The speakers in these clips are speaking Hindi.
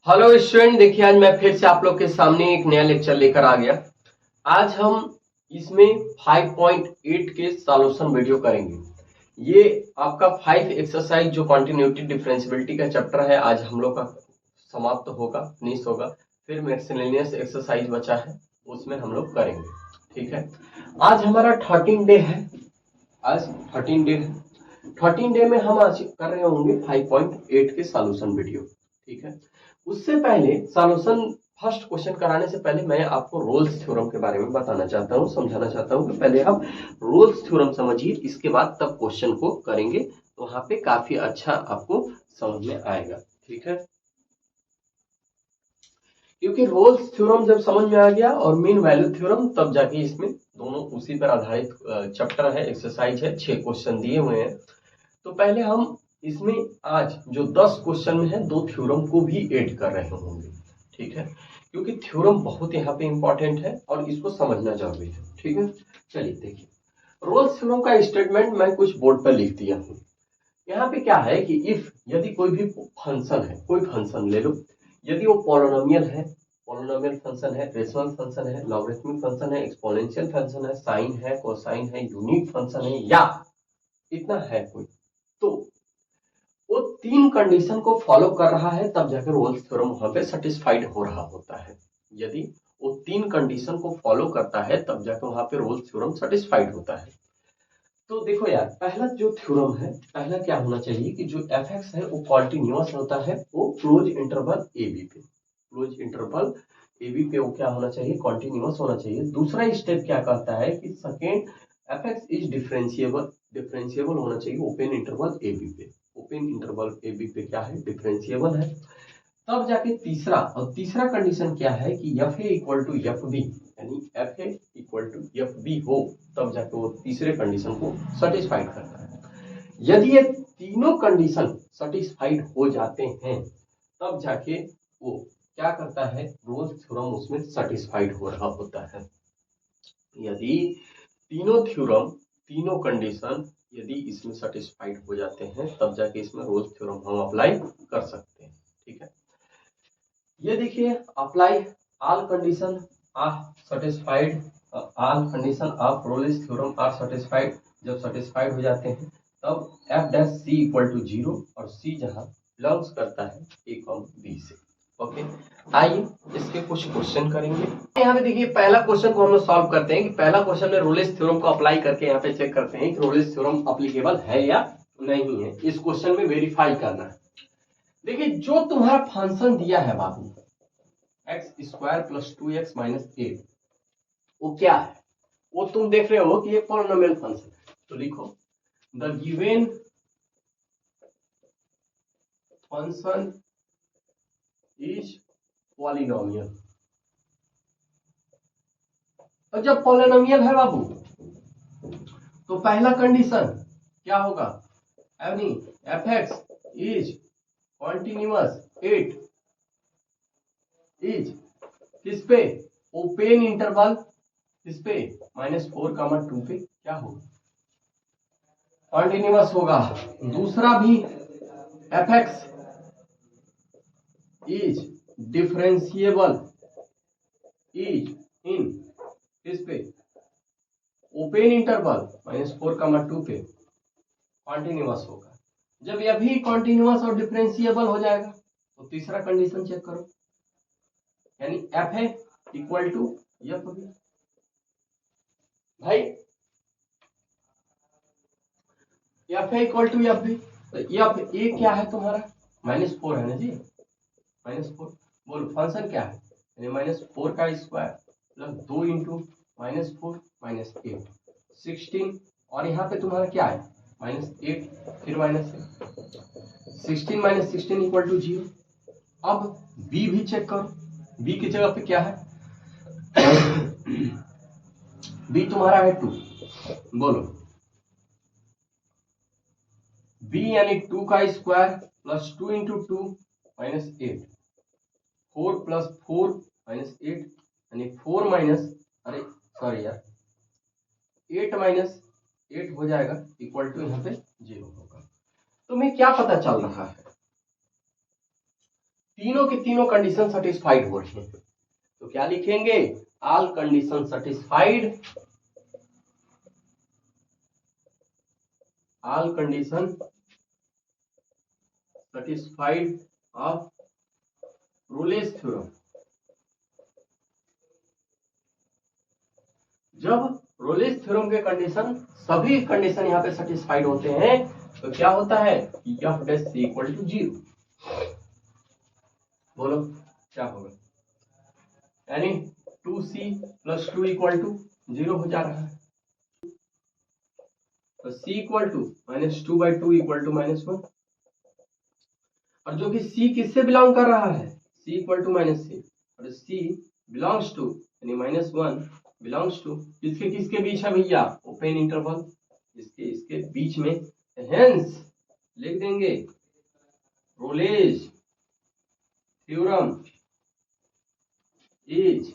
हेलो स्टूडेंट, देखिए आज मैं फिर से आप लोग के सामने एक नया लेक्चर लेकर आ गया। आज हम इसमें 5.8 के सॉल्यूशन वीडियो करेंगे। ये आपका 5 एक्सरसाइज जो कॉन्टिन्यूटी डिफरेंशियबिलिटी का चैप्टर है, आज हम लोग का समाप्त होगा, फिनिश होगा। फिर मिससेलेनियस एक्सरसाइज बचा है, उसमें हम लोग करेंगे। ठीक है, आज हमारा 13 डे है। आज 13 डे है। 13 डे में हम आज कर रहे होंगे 5.8 के सॉल्यूशन वीडियो। ठीक है, उससे पहले सॉल्यूशन फर्स्ट क्वेश्चन कराने से पहले मैं आपको रोल्स थ्योरम के बारे में बताना चाहता हूँ, समझाना चाहता हूँ कि पहले आप रोल्स थ्योरम समझिए, इसके बाद तब क्वेश्चन को करेंगे तो वहां पे काफी अच्छा आपको समझ में आएगा। ठीक है, क्योंकि रोल्स थ्योरम जब समझ में आ गया और मीन वैल्यू थ्योरम, तब जाके इसमें दोनों उसी पर आधारित चैप्टर है, एक्सरसाइज है, 6 क्वेश्चन दिए हुए हैं। तो पहले हम इसमें आज जो 10 क्वेश्चन में है, 2 थ्योरम को भी ऐड कर रहे होंगे। ठीक है, क्योंकि थ्योरम बहुत यहाँ पे इंपॉर्टेंट है और इसको समझना जरूरी है। ठीक है, चलिए देखिए, रोल्स थ्योरम का स्टेटमेंट मैं कुछ बोर्ड पर लिख दिया हूँ। यहाँ पे क्या है कि इफ यदि कोई भी फंक्शन है, कोई फंक्शन ले लो, यदि वो पॉलिनोमियल है, पॉलिनोमियल फंक्शन है, रेशनल फंक्शन है, लॉगरिथमिक फंक्शन है, एक्सपोनेंशियल फंक्शन है, साइन है, कोसाइन है, यूनिक फंक्शन है, या इतना है कोई, तो वो 3 कंडीशन को फॉलो कर रहा है, तब जाकर रोल्स थ्योरम वहां पे सेटिस्फाइड हो रहा होता है। यदि वो 3 कंडीशन को फॉलो करता है, तब जाकर वहां पे रोल्स थ्योरम सेटिस्फाइड होता है। तो देखो यार, पहला जो थ्योरम है, पहला क्या होना चाहिए कि जो एफ एक्स है वो कॉन्टिन्यूअस होता है, वो क्लोज इंटरवल ए बी पे, क्लोज इंटरवल ए बी पे वो क्या होना चाहिए, कॉन्टिन्यूअस होना चाहिए। दूसरा स्टेप क्या कहता है कि second F X is differentiable, differentiable होना चाहिए ओपन इंटरवल ए बी पे, ओपन इंटरवल ए बी पे क्या है, डिफरेंशिएबल है। तब जाके तीसरा, और तीसरा कंडीशन क्या है कि F A equal to F B, यानी F A equal to F B हो, तब जाके वो तीसरे कंडीशन को सेटिस्फाइड करता है। यदि ये तीनों कंडीशन सेटिस्फाइड हो जाते हैं, तब जाके वो क्या करता है, रोल्स थ्योरम उसमें सेटिस्फाइड हो रहा होता है। यदि तीनों थ्योरम, तीनों कंडीशन यदि इसमें सेटिस्फाइड हो जाते हैं, तब जाके इसमें रोल्स थ्योरम हम अप्लाई कर सकते हैं। ठीक है, ये देखिए, apply all condition are satisfied, all condition of Rolle's theorem are satisfied. जब सेटिस्फाइड हो जाते हैं, तब F dash C equal to 0, और सी जहां बिलोंग्स करता है ए कॉम बी से। ओके, आइए इसके कुछ क्वेश्चन करेंगे। यहाँ पे देखिए, पहला क्वेश्चन को हम लोग सॉल्व करते हैं कि पहला क्वेश्चन में रोल्स थ्योरम को अप्लाई करके यहाँ पे चेक करते हैं कि रोल्स थ्योरम अप्लीकेबल है या नहीं है। इस क्वेश्चन में वेरीफाई करना है। देखिए, जो तुम्हारा फंक्शन दिया है बाबू, x square plus 2x minus 8, वो क्या है, वो तुम देख रहे हो कि ये पॉलिनोमियल फंक्शन है। तो लिखो, the given function is polynomial. और जब पॉलिनोमियल है बाबू, तो पहला कंडीशन क्या होगा, यानी F X is continuous 8 is किस पे, ओपन इंटरवल किस पे, -4, 2 पे क्या होगा, कॉन्टिन्यूअस होगा। दूसरा भी F X is differentiable is in किस पे, ओपन इंटरवल -4, 2 पे कॉन्टिन्यूअस होगा। जब यह भी कॉन्टिन्यूअस और डिफरेंशिएबल हो जाएगा, तो तीसरा कंडीशन चेक करो, यानी F A equal to F B. भाई F A equal to F B, तो एफ ए क्या है तुम्हारा, -4 है ना जी, -4। बोलो फंक्शन क्या है, यानी -4 का स्क्वायर प्लस 2 इंटू -4 -8 16, और यहाँ पे तुम्हारा क्या है, -8 फिर -8, 16 - 16 इक्वल टू 0। अब बी भी चेक करो, बी की जगह पे क्या है, बी तुम्हारा है 2। बोलो, बी यानी 2 का स्क्वायर प्लस 2 इंटू 2 -8, 4 प्लस 4 -8, यानी 4 माइनस, अरे सॉरी यार, 8 माइनस 8 हो जाएगा इक्वल टू यहाँ पे 0 होगा। तुम्हें क्या पता चल रहा है, तीनों की तीनों कंडीशन सेटिस्फाइड हो रही है, तो क्या लिखेंगे, all condition satisfied, all condition satisfied of Rolle's theorem. जब रोलेस थ्योरम के कंडीशन, सभी कंडीशन यहाँ पे सेटिस्फाइड होते हैं, तो क्या होता है, F dash C equal to 0। बोलो क्या होगा, यानी 2c प्लस 2 इक्वल टू 0 हो जा रहा है, तो c equal to -2/2 equal to -1। और जो कि c किससे बिलोंग कर रहा है, c इक्वल टू -c, और c बिलोंग्स टू यानी -1 बिलोंग्स टू किसके किसके बीच है भैया, ओपन इंटरवल, इसके बीच में, हेंस लिख देंगे Rolle's theorem is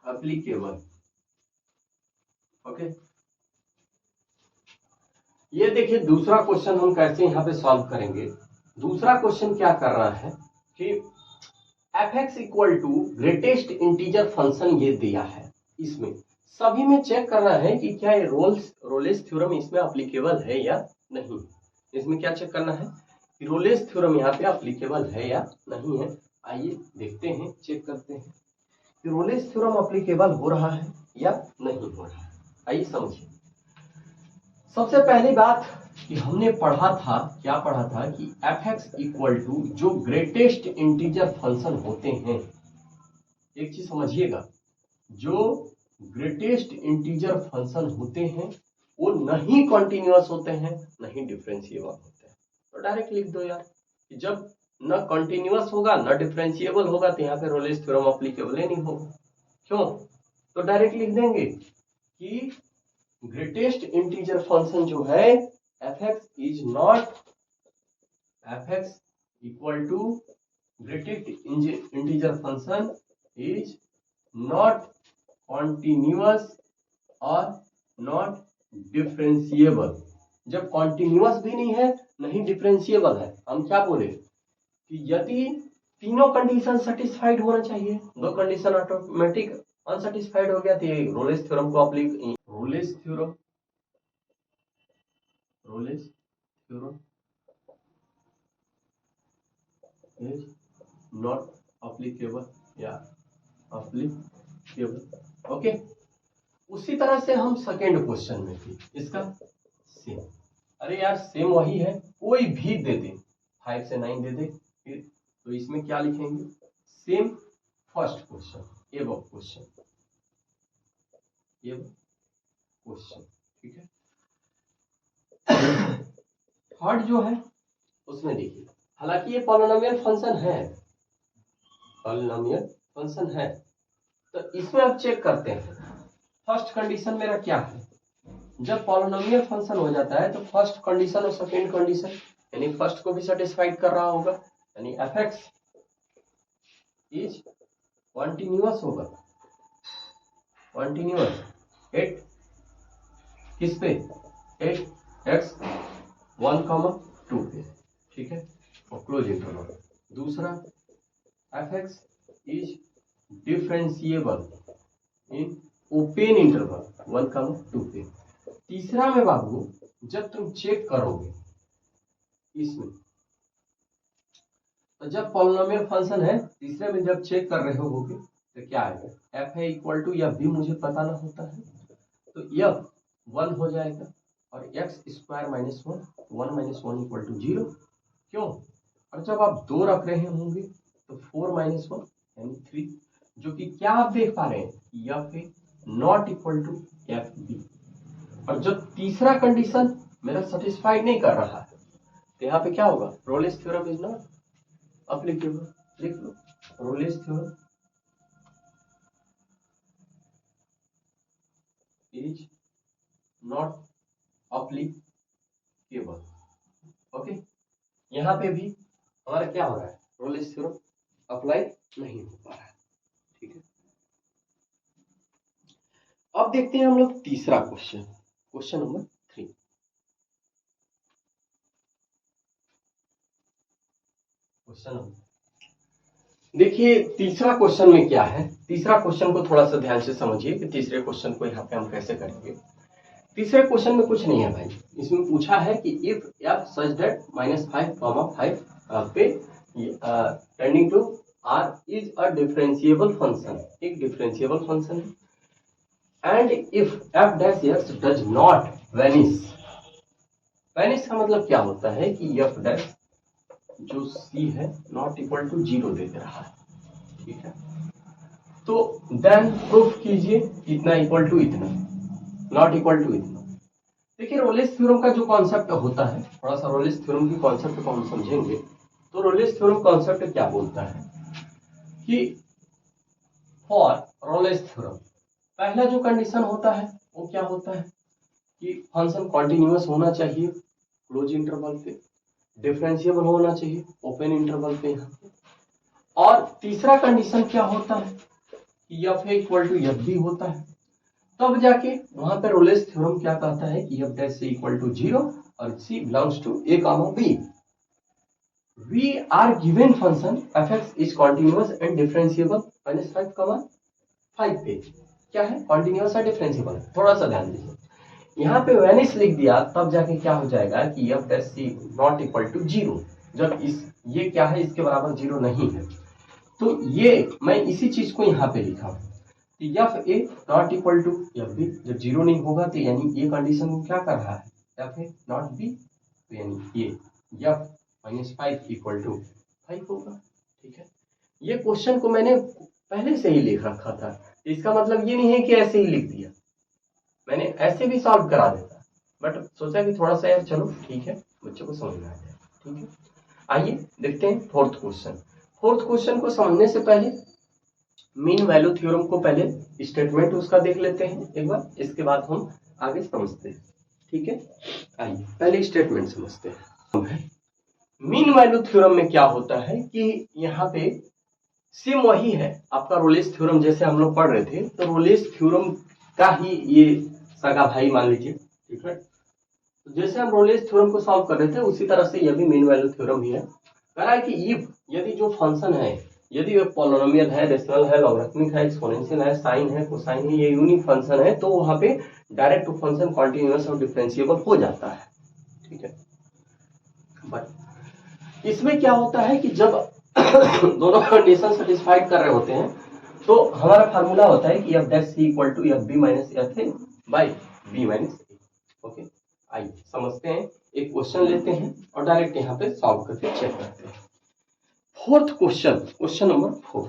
applicable. Okay, ये देखिए दूसरा क्वेश्चन हम कैसे यहाँ पे सॉल्व करेंगे। दूसरा क्वेश्चन क्या कर रहा है कि F X equal to greatest integer function ये दिया है, इसमें सभी में चेक करना है कि क्या ये रोलेस थ्योरम इसमें एप्लीकेबल है या नहीं। इसमें क्या चेक करना है कि रोलेस थ्योरम यहाँ पे एप्लीकेबल है या नहीं है। आइए देखते हैं, चेक करते हैं कि रोलेस थ्योरम एप्लीकेबल हो रहा है या नहीं हो रहा है। आइए समझिए। सबसे पहली बात कि हमने पढ़ा था, क्या पढ़ा था कि एफ एक्स इक्वल टू जो ग्रेटेस्ट इंटीजर फंक्शन होते हैं, एक चीज समझिएगा, जो ग्रेटेस्ट इंटीजर फंक्शन होते हैं वो नहीं कॉन्टिन्यूअस होते हैं, नहीं डिफरेंशिएबल होते हैं। तो डायरेक्ट लिख दो यार कि जब न कॉन्टिन्यूअस होगा न डिफरेंशिएबल होगा तो यहाँ पे रोलेस थ्योरम एप्लीकेबल ही नहीं होगा। क्यों, तो डायरेक्ट लिख देंगे कि ग्रेटेस्ट इंटीजर फंक्शन जो है F X is not, F X equal to greatest integer function is not continuous और नॉट डिफरेंशिएबल। जब कॉन्टिन्यूअस भी नहीं है नहीं डिफरेंशिएबल है, हम क्या बोले कि यदि तीनों कंडीशन सेटिस्फाइड होना चाहिए, दो कंडीशन ऑटोमेटिक अनसेटिस्फाइड हो गया तो ये रोलेस थ्योरम को apply, Rolle's theorem is not applicable या अप्लीकेबल। ओके, उसी तरह से हम सेकेंड क्वेश्चन में भी इसका सेम, अरे यार सेम वही है, कोई भी दे दे, 5 से 9 दे दे, फिर तो इसमें क्या लिखेंगे, same first question, above question, ठीक है। थर्ड जो है उसमें देखिए, हालांकि ये पॉलिनोमियल फंक्शन है, पॉलिनोमियल फंक्शन है, तो इसमें अब चेक करते हैं फर्स्ट कंडीशन मेरा क्या है। जब पॉलिनोमियल फंक्शन हो जाता है तो फर्स्ट कंडीशन और सेकेंड कंडीशन यानी फर्स्ट को भी सेटिस्फाइड कर रहा होगा, यानी एफ एक्स इज कॉन्टिन्यूअस होगा, कॉन्टिन्यूअस एट किस पे, एट एक्स 1,2 पे, ठीक है, और क्लोज इंटरवल। दूसरा F X is differentiable in open interval 1,2 पे। तीसरा में बाबू जब तुम चेक करोगे इसमें, तो जब पॉलिनोमियल फंक्शन है तीसरे में जब चेक कर रहे होगे तो क्या आएगा, एफ है इक्वल टू एफ भी मुझे पता ना होता है तो एफ 1 हो जाएगा और एक्स स्क्वायर -1, 1 - 1 इक्वल टू 0। क्यों, और जब आप 2 रख रहे होंगे तो 4 - 1 यानी 3, जो कि क्या आप देख पा रहे हैं, F A not equal to F B. और जब तीसरा कंडीशन मेरा सेटिस्फाइड नहीं कर रहा है तो यहाँ पे क्या होगा, Rolle's theorem is not applicable. लिख लो Rolle's theorem is not applicable. Okay, यहाँ पे भी हमारा क्या हो रहा है, रोलेस थ्योरम अप्लाई नहीं हो पा रहा है, ठीक है। अब देखते हैं हम लोग तीसरा question, question number 3। Question number देखिए तीसरा क्वेश्चन में क्या है, तीसरा क्वेश्चन को थोड़ा सा ध्यान से समझिए कि तीसरे क्वेश्चन को यहाँ पे हम कैसे करेंगे। तीसरे क्वेश्चन में कुछ नहीं है भाई, इसमें पूछा है कि इफ एफ सच दैट -5, 5 पे tending to R is a differentiable function, एक डिफरेंशिएबल फंक्शन है, and if F dash X does not vanish. Vanish का मतलब क्या होता है कि एफ डैश जो सी है नॉट इक्वल टू 0 दे रहा है, ठीक है। तो देन प्रूफ कीजिए इतना इक्वल टू इतना, नॉट इक्वल टू इतना। देखिए रोलिस थ्योरम का जो कॉन्सेप्ट होता है, थोड़ा सा रोलिस थ्योरम की कॉन्सेप्ट को हम समझेंगे। तो रोलिस थ्योरम कॉन्सेप्ट क्या बोलता है कि फॉर रोलिस थ्योरम पहला जो कंडीशन होता है वो क्या होता है कि फंक्शन कॉन्टिन्यूअस होना चाहिए क्लोज इंटरवल पे, डिफरेंशिएबल होना चाहिए ओपन इंटरवल पे यहाँ पे, और तीसरा कंडीशन क्या होता है कि F equal to F B होता है। तब जाके वहां पे रोलेस थ्योरम क्या कहता है कि F dash C equal to 0 और C belongs to A comma B. We are given function F X is continuous and differentiable -5, 5 पे क्या है, कॉन्टिन्यूअस और डिफरेंशिएबल। थोड़ा सा ध्यान दीजिए, यहाँ पे वेनिस लिख दिया तब जाके क्या हो जाएगा कि F dash C not equal to 0, जब इस ये क्या है इसके बराबर 0 नहीं है। तो ये मैं इसी चीज को यहाँ पे लिखा हूं, F A not equal to F B, जब 0 नहीं होगा तो यानी ये कंडीशन को क्या कर रहा है एफ ए नॉट बी, तो यानी ये एफ -5 इक्वल टू 5 होगा, ठीक है। ये क्वेश्चन को मैंने पहले से ही लिख रखा था, इसका मतलब ये नहीं है कि ऐसे ही लिख दिया, मैंने ऐसे भी सॉल्व करा देता, बट सोचा कि थोड़ा सा यार चलो ठीक है बच्चों को समझ में आ जाए, ठीक है। आइए देखते हैं फोर्थ क्वेश्चन। फोर्थ क्वेश्चन को समझने से पहले मीन वैल्यू थ्योरम को पहले स्टेटमेंट उसका देख लेते हैं एक बार, इसके बाद हम आगे समझते हैं, ठीक है। आइए पहले स्टेटमेंट समझते हैं। मीन वैल्यू थ्योरम में क्या होता है कि यहाँ पे सेम वही है आपका रोलेस थ्योरम, जैसे हम लोग पढ़ रहे थे, तो रोलेस थ्योरम का ही ये सगा भाई मान लीजिए, ठीक है। तो जैसे हम रोलेस थ्योरम को सॉल्व कर रहे थे उसी तरह से यह भी मीन वैल्यू थ्योरम ही है। कह रहा है कि इफ यदि जो फंक्शन है, यदि वह पॉलिनोमियल है, रेशनल है, लॉगरिथमिक है, एक्सपोनेंशियल है, साइन है, कोसाइन है, ये यूनिक फंक्शन है, तो वहां पे डायरेक्ट फंक्शन कॉन्टिन्यूअस और डिफरेंशिएबल हो जाता है, ठीक है। बट इसमें क्या होता है कि जब दोनों कंडीशन सेटिस्फाइड कर रहे होते हैं तो हमारा फार्मूला होता है कि F dash C equal to F B minus F A by B minus A, okay. आइए समझते हैं, एक क्वेश्चन लेते हैं और डायरेक्ट यहाँ पे सॉल्व करके चेक करते हैं। Fourth question, question number 4,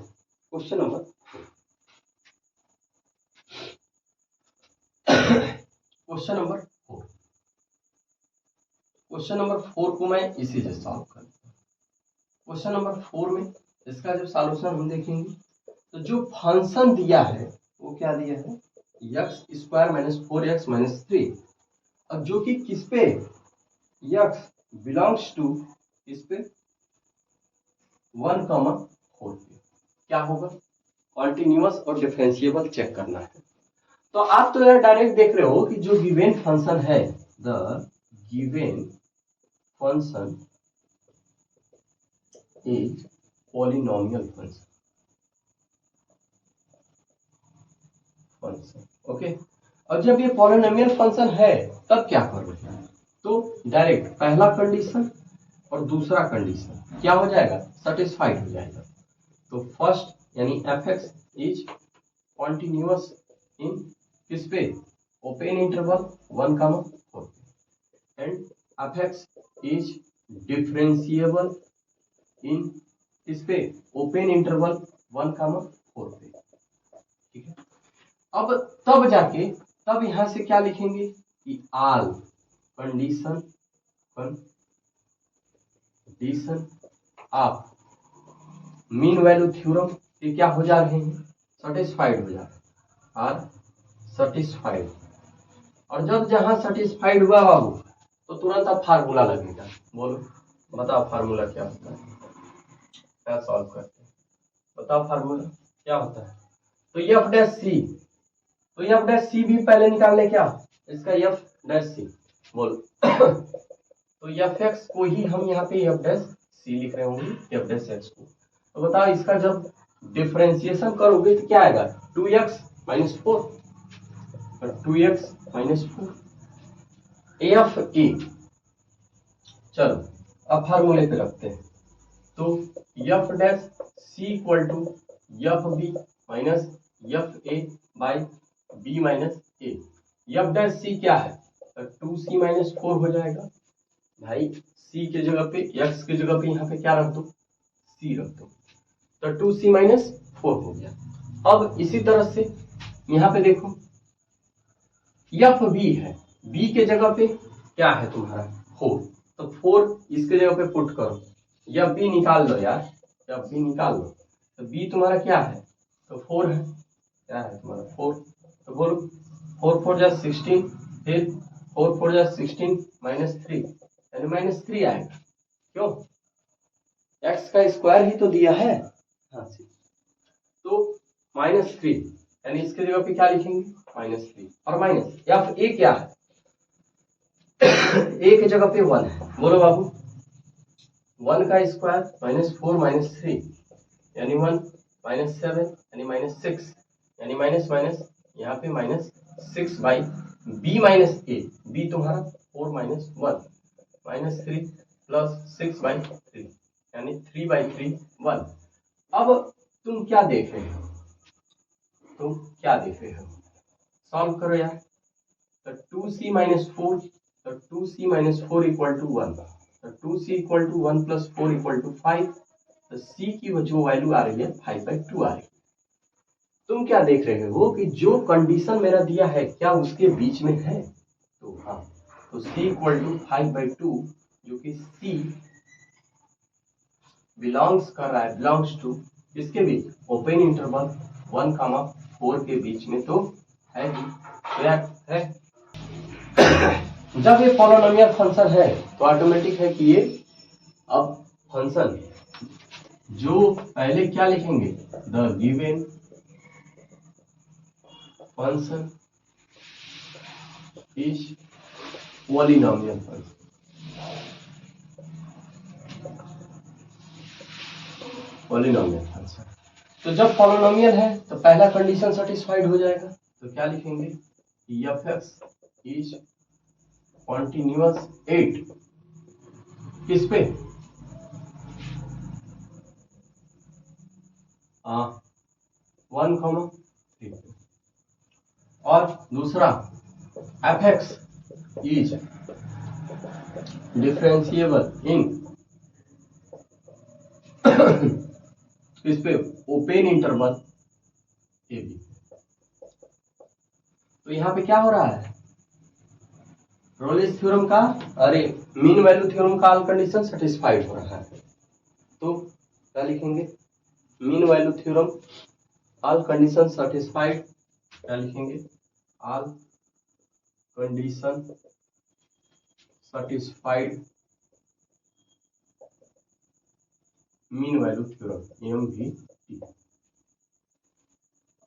question number 4, question number 4, question number 4 को मैं इसी से सॉल्व करता हूँ। क्वेश्चन नंबर 4 में इसका जब सॉल्यूशन हम देखेंगे तो जो फंक्शन दिया है वो क्या दिया है, x square minus 4x minus 3, अब जो कि किस पे, एक्स बिलोंग्स टू इस पे 1,4 पे क्या होगा, कॉन्टिन्यूअस और डिफरेंशिएबल चेक करना है। तो आप तो यार डायरेक्ट देख रहे हो कि जो गिवन फंक्शन है, the given function is polynomial function, okay. और जब ये पॉलिनोमियल फंक्शन है तब क्या करोगे, तो डायरेक्ट पहला कंडीशन और दूसरा कंडीशन क्या हो जाएगा, सेटिस्फाइड हो जाएगा। तो फर्स्ट यानी F X is continuous in किस पे, open interval 1,4 and F X is differentiable in किस पे, ओपन इंटरवल 1,4 पे, ठीक है। अब तब जाके तब यहां से क्या लिखेंगे कि all condition of mean value theorem ये क्या हो जा रहे हैं, सेटिस्फाइड हो जा रहे हैं, आर सेटिस्फाइड। और जब जहां सेटिस्फाइड हुआ बाबू तो तुरंत अब फार्मूला लगेगा, बोलो बताओ फार्मूला क्या होता है, क्या सॉल्व करते हैं, बताओ फार्मूला क्या होता है। तो एफ डैश सी, तो एफ डैश सी भी पहले निकालने क्या, इसका एफ डैश सी बोलो तो एफ एक्स को ही हम यहाँ पे एफ डैश सी लिख रहे होंगे, एफ डैश एक्स को, तो बताओ इसका जब डिफरेंशिएशन करोगे तो क्या आएगा, 2x minus 4, 2x minus 4 F A. चलो अब फार्मूले पे रखते हैं, तो F dash C equal to F B minus F A by B minus A. F dash C क्या है, तो 2c माइनस 4 हो जाएगा भाई, c के जगह पे x की जगह पे यहाँ पे क्या रख दो, c रख दो, तो 2c माइनस 4 हो गया। अब इसी तरह से यहाँ पे देखो एफ बी है, b के जगह पे क्या है तुम्हारा 4, तो 4 इसके जगह पे पुट करो, एफ बी निकाल लो यार, एफ बी निकाल लो, तो b तुम्हारा क्या है, तो 4 है, क्या है तुम्हारा 4, तो बोलो 4 4 जा 16, फिर 4 4 जा 16 माइनस 3 यानी माइनस 3 आएगा, क्यों, x का स्क्वायर ही तो दिया है, हाँ जी, तो माइनस 3 यानी इसके जगह पे क्या लिखेंगे माइनस 3, और माइनस एफ ए क्या है ए के जगह पे 1 है, बोलो बाबू 1 का स्क्वायर माइनस 4 माइनस 3 यानी 1 माइनस 7 यानी माइनस 6 यानी माइनस माइनस यहाँ पे minus 6 by B minus A, B तुम्हारा 4 माइनस 1 माइनस 3 प्लस 6 बाई 3 यानी 3 बाई 3 1। अब तुम क्या देख रहे हो, तुम क्या देख रहे हो, सॉल्व करो यार, तो 2c माइनस 4, तो 2c माइनस 4 इक्वल टू 1, तो 2c equal to 1 plus 4 equal to 5, तो c की जो वैल्यू आ रही है 5/2 आ रही है। तुम क्या देख रहे हो कि जो कंडीशन मेरा दिया है क्या उसके बीच में है, तो हाँ, तो c इक्वल टू 5/2 जो कि c बिलोंग्स कर रहा है, बिलोंग्स टू इसके बीच ओपन इंटरवल 1, 4 के बीच में तो है ही, है। जब ये पॉलिनोमियल फंक्शन है तो ऑटोमेटिक है कि ये अब फंक्शन जो पहले क्या लिखेंगे, the given function is polynomial function, polynomial function. तो जब पॉलिनोमियल है तो पहला कंडीशन सेटिस्फाइड हो जाएगा, तो क्या लिखेंगे, एफ एक्स इज कॉन्टिन्यूअस 8 किस पे, 1, 3, और दूसरा F X is differentiable in किस पे, ओपन इंटरवल ए बी। तो यहाँ पे क्या हो रहा है, रोलिस थ्योरम का, अरे मीन वैल्यू थ्योरम का ऑल कंडीशन सेटिस्फाइड हो रहा है, तो क्या लिखेंगे, mean value theorem all condition satisfied, क्या लिखेंगे, all condition satisfied mean value theorem MVT,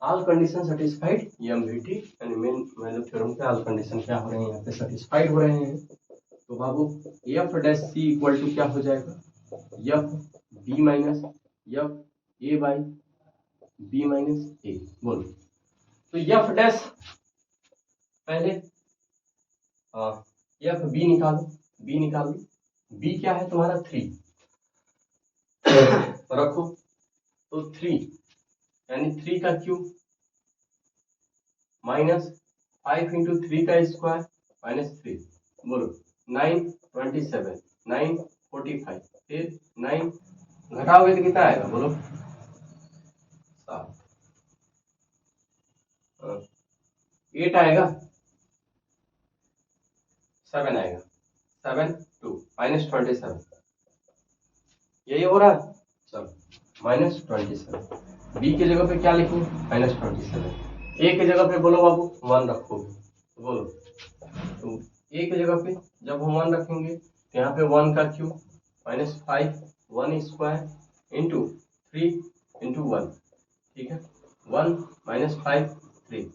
all condition satisfied MVT यानी मीन वैल्यू थ्योरम के ऑल कंडीशन क्या हो रहे हैं यहाँ पे, सेटिस्फाइड हो रहे हैं। तो बाबू F dash C equal to क्या हो जाएगा, F B minus F A by B minus A, बोलो, तो एफ डैश पहले एफ बी निकालो, बी निकाल दो, बी क्या है तुम्हारा 3 रखो, तो 3 यानी 3 का क्यूब माइनस 5 इंटू 3 का स्क्वायर माइनस 3, बोलो 9 27 9 45, फिर 9 घटाओगे तो कितना आएगा, बोलो 7, 8 आएगा, 7 आएगा, 7 2 माइनस 27, यही हो रहा है। चलो माइनस 27, बी के जगह पे क्या लिखूं, माइनस 27, ए के जगह पे बोलो बाबू 1 रखोगे, बोलो, तो ए के जगह पे जब हम 1 रखेंगे तो यहाँ पे 1 का cube minus 5 1 square into 3 into 1, ठीक है, 1 माइनस 5 3,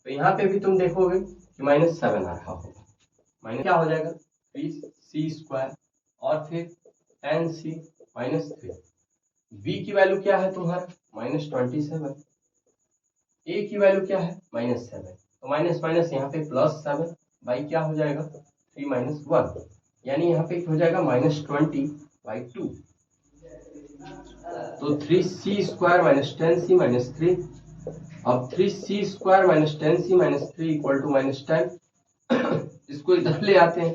तो यहाँ पे भी तुम देखोगे कि माइनस 7 आ रहा होगा, माइनस क्या हो जाएगा 3c स्क्वायर और फिर 10c माइनस 3, b की वैल्यू क्या है तुम्हारा -27, a की वैल्यू क्या है -7, तो माइनस माइनस यहाँ पे +7 बाई क्या हो जाएगा 3 - 1, यानी यहाँ पे हो जाएगा -20/2, तो 3c² - 10c - 3। अब 3c² - 10c - 3 = -10, इसको इधर ले आते हैं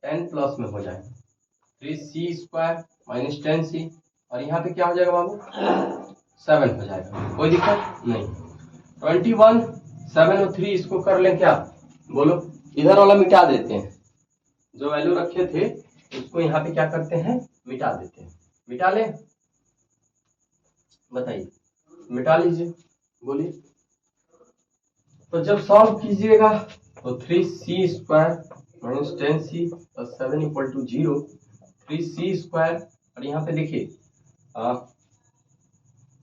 10 प्लस में हो जाएगा 3c² - 10c, और यहाँ पे क्या हो जाएगा बाबू 7 हो जाएगा, कोई दिक्कत नहीं। 21 7 और 3 इसको कर लें क्या, बोलो, इधर वाला मिटा देते हैं, जो वैल्यू रखे थे उसको यहाँ पे क्या करते हैं मिटा देते हैं, मिटा लें, बताइए, मिटा लीजिए, बोलिए। तो जब सॉल्व कीजिएगा तो 3c² - 10c + 7 = 0, 3c², और यहाँ पे देखिए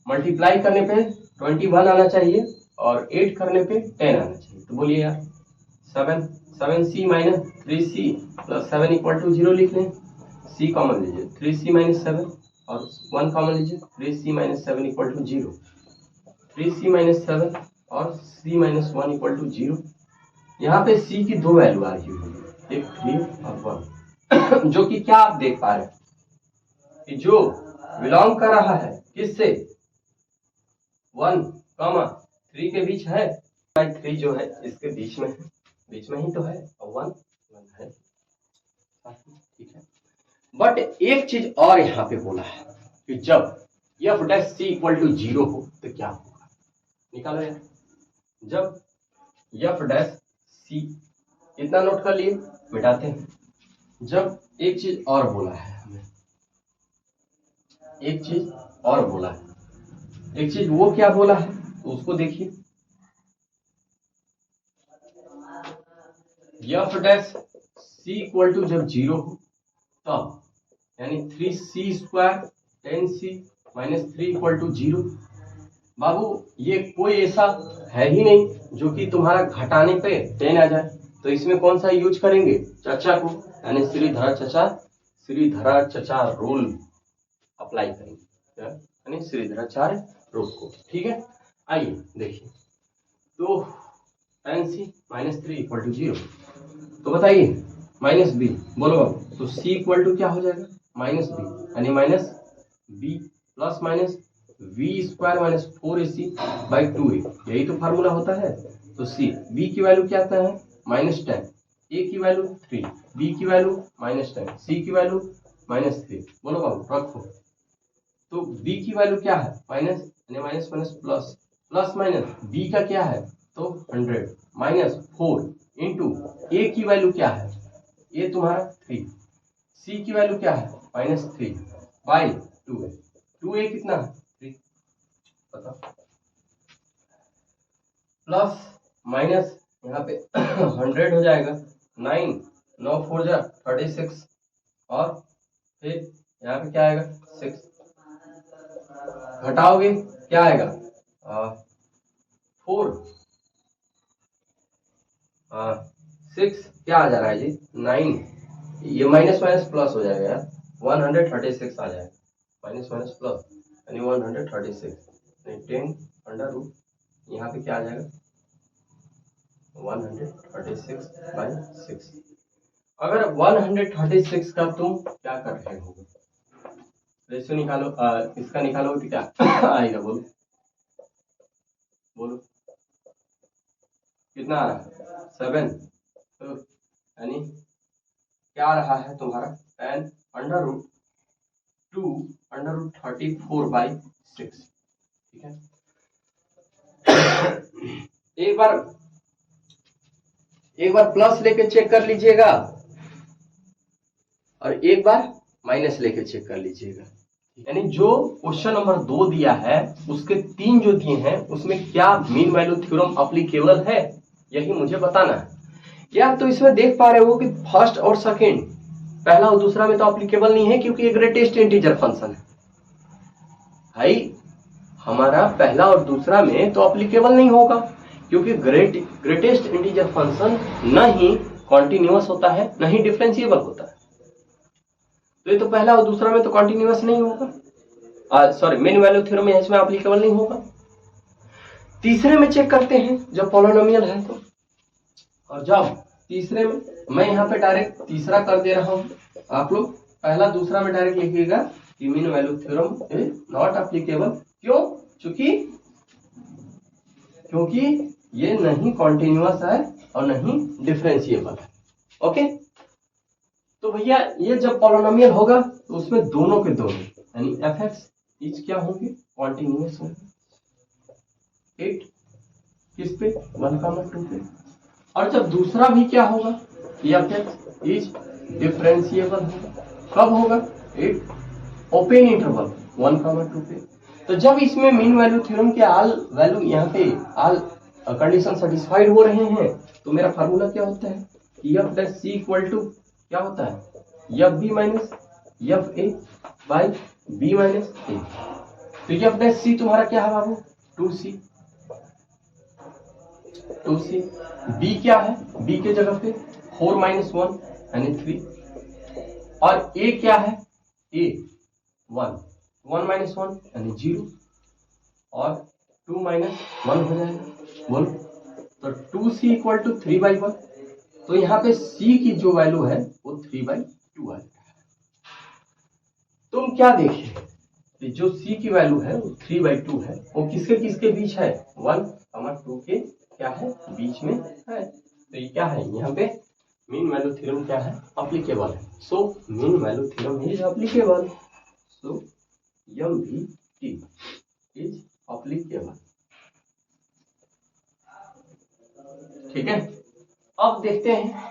मल्टीप्लाई करने पे 21 आना चाहिए और 8 करने पे 10 आना चाहिए, तो बोलिए यार 7c - 3c + 7 = 0 लिख लें, c कॉमन लीजिए 3c - 7 और 1 कॉमन लीजिए 3c - 7 = 0, 3c - 7 और c - 1 = 0। यहाँ पे c की दो वैल्यू आ रही है, एक 3 और 1, जो कि क्या आप देख पा रहे हैं कि जो बिलोंग कर रहा है किससे 1, 3 के बीच है, 3 जो है इसके बीच में है, बीच में ही तो है, और 1 है, ठीक है। बट एक चीज और यहाँ पे बोला है कि जब f' = 0 हो तो क्या होगा, निकालो यार। जब f' इतना नोट कर लिए, मिटाते हैं। जब एक चीज और बोला है हमें, एक चीज और बोला है, एक चीज वो क्या बोला है तो उसको देखिए, f' जब 0 हो तब, यानी 3c² 10c - 3 = 0। बाबू ये कोई ऐसा है ही नहीं जो कि तुम्हारा घटाने पे 10 आ जाए, तो इसमें कौन सा यूज करेंगे, चचा को, यानी श्रीधरा चचा रूल अप्लाई करेंगे, यानी श्रीधराचार्य रूल को, ठीक है। आइए देखिए, तो 10c - 3 = 0, तो बताइए -b, बोलो बाबू, तो c = क्या हो जाएगा -b, यानी -b plus minus v² - 4ac/2a, यही तो फार्मूला होता है। तो c, b की वैल्यू क्या आता है -10, a की वैल्यू 3, b की वैल्यू -10, c की वैल्यू -3, बोलो बाबू रखो। तो b की वैल्यू क्या है माइनस, यानी minus minus plus, plus minus b का क्या है तो 100 -4 इंटू a की वैल्यू क्या है, a तुम्हारा 3, c की वैल्यू क्या है -3/2a, 2a कितना है 3, बताओ, प्लस माइनस यहाँ पे 100 हो जाएगा, 9 9 4 जा 36, और फिर यहाँ पे क्या आएगा 6, घटाओगे क्या आएगा 4, 6 क्या आ जा रहा है जी 9, ये माइनस माइनस प्लस हो जाएगा यार, 136 आ जाएगा, माइनस माइनस प्लस यानी 136, 10√, यहाँ पे क्या आ जाएगा 136/6। अगर 136 का तुम क्या कर रहे हो, रेशियो निकालो, इसका निकालो तो क्या आएगा, बोलो बोलो कितना आ रहा है 7, तो यानी क्या आ रहा है तुम्हारा 10√2√34/6, ठीक है। एक बार प्लस लेके चेक कर लीजिएगा और एक बार माइनस लेके चेक कर लीजिएगा, यानी जो क्वेश्चन नंबर 2 दिया है उसके 3 जो दिए हैं उसमें क्या मीन वैल्यू थ्योरम एप्लीकेबल है, यही मुझे बताना है। या तो इसमें देख पा रहे हो कि फर्स्ट और सेकंड, पहला और दूसरा में तो एप्लीकेबल नहीं है क्योंकि ये ग्रेटेस्ट इंटीजर फंक्शन है भाई, हमारा पहला और दूसरा में तो एप्लीकेबल नहीं होगा क्योंकि ग्रेटेस्ट इंटीजर फंक्शन न ही कॉन्टिन्यूअस होता है न ही डिफरेंशिएबल होता है, तो ये तो पहला और दूसरा में तो कॉन्टिन्यूअस नहीं होगा, सॉरी मीन वैल्यू थ्योरम इसमें एप्लीकेबल नहीं होगा। तीसरे में चेक करते हैं जब पॉलिनोमियल है तो, और जब तीसरे में मैं यहाँ पे डायरेक्ट तीसरा कर दे रहा हूँ, आप लोग पहला दूसरा में डायरेक्ट लिखिएगा कि mean value theorem is not applicable. क्यों? क्योंकि ये नहीं कॉन्टिन्यूअस है और नहीं डिफरेंशिएबल है। ओके, तो भैया ये जब पॉलिनोमियल होगा तो उसमें दोनों के दोनों यानी एफ एक्स इच क्या होंगे? कॉन्टिन्यूअस होंगे। 8 किस पे? 1,2 पे। और जब दूसरा भी क्या होगा? एफ एक्स इज डिफरेंशिएबल होगा। कब होगा? 8 ओपन इंटरवल 1,2 पे। तो जब इसमें मीन वैल्यू थ्योरम के ऑल वैल्यू यहाँ पे ऑल कंडीशन सेटिस्फाइड हो रहे हैं तो मेरा फार्मूला क्या होता है? F dash C equal to क्या होता है? F B minus F A by B minus A. तो एफ डैश सी तुम्हारा क्या है बाबू? 2c। बी क्या है? बी के जगह पे 4 माइनस 1 यानी 3। और ए क्या है? ए 1 माइनस 1 यानी 0 और 2 माइनस 1 हो जाएगा। बोलो, तो 2c इक्वल टू 3/1। तो यहाँ पे c की जो वैल्यू है वो 3/2 आएगा। तुम क्या देखे, जो c की वैल्यू है वो 3/2 है, वो किसके किसके बीच है? 1,2 के क्या है? बीच में है। तो ये क्या है? यहाँ पे मीन वैल्यू थ्योरम क्या है? एप्लीकेबल है। So mean value theorem is applicable. So MVT is applicable. ठीक है, अब देखते हैं